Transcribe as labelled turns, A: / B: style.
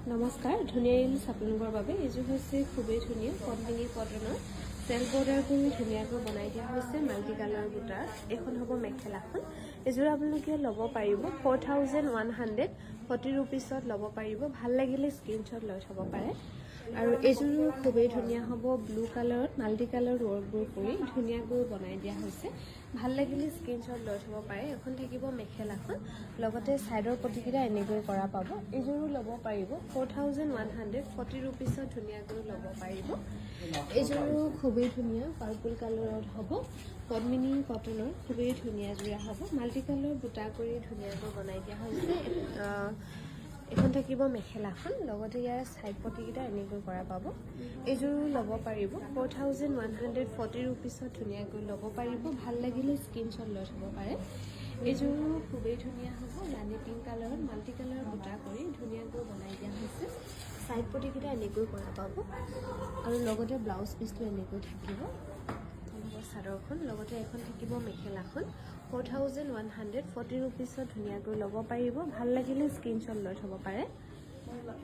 A: নমস্কাৰ ধুনীয়া ইলছ আপোনালোকৰ বাবে এইযোৰ হৈছে খুবেই ধুনীয়া কটমিনি কটনৰ চেল্ফ বৰ্ডাৰ কৰি ধুনীয়াকৈ বনাই দিয়া হৈছে মাল্টি কালাৰ বুটাৰ। এইখন হ'ব মেখেলাখন। এইযোৰ আপোনালোকে ল'ব পাৰিব 4100 40 ৰুপিছত ল'ব পাৰিব। ভাল লাগিলে স্ক্ৰীনশ্বট লৈ থ'ব পাৰে। আৰু এইযোৰো খুবেই ধুনীয়া হ'ব ব্লু কালাৰত মাল্টি কালাৰ ৱৰ্কবোৰ কৰি ধুনীয়াকৈ বনাই দিয়া হৈছে। ভাল লাগিলে স্ক্ৰীনশ্বট লৈ থ'ব পাৰে। এখন থাকিব মেখেলাখন, লগতে ছাইডৰ পটিকেইটা এনেকৈ কৰা পাব। এইযোৰো ল'ব পাৰিব 4100 40 ৰুপিছত ধুনীয়াকৈ ল'ব পাৰিব। এইযোৰো খুবেই ধুনীয়া পাৰ্পল কালাৰত হ'ব কটমিনি কটনৰ খুবেই ধুনীয়া যোৰা হ'ব। মাল্টি কালাৰ বুটা কৰি ধুনীয়াকৈ বনাই দিয়া হৈছে। এখন থাকিব মেখেলাখন, লগতে ইয়াৰ ছাইড পটিকেইটা এনেকৈ কৰা পাব। এইযোৰো ল'ব পাৰিব 4100 40 ৰুপিছত ধুনীয়াকৈ ল'ব পাৰিব। ভাল লাগিলে স্ক্ৰীনশ্বট লৈ থ'ব পাৰে। এইযোৰো খুবেই ধুনীয়া হ'ব ৰাণী পিংক কালাৰত মাল্টি কালাৰ বুটা কৰি ধুনীয়াকৈ বনাই দিয়া হৈছে। ছাইড পটিকেইটা এনেকৈ কৰা পাব আৰু লগতে ব্লাউজ পিচটো এনেকৈ থাকিব চাদৰখন। লগতে এখন থাকিব মেখেলাখন 4100 40 ৰুপিছত ধুনীয়াকৈ ল'ব পাৰিব। ভাল লাগিলে স্ক্ৰীনশ্বট লৈ থ'ব পাৰে।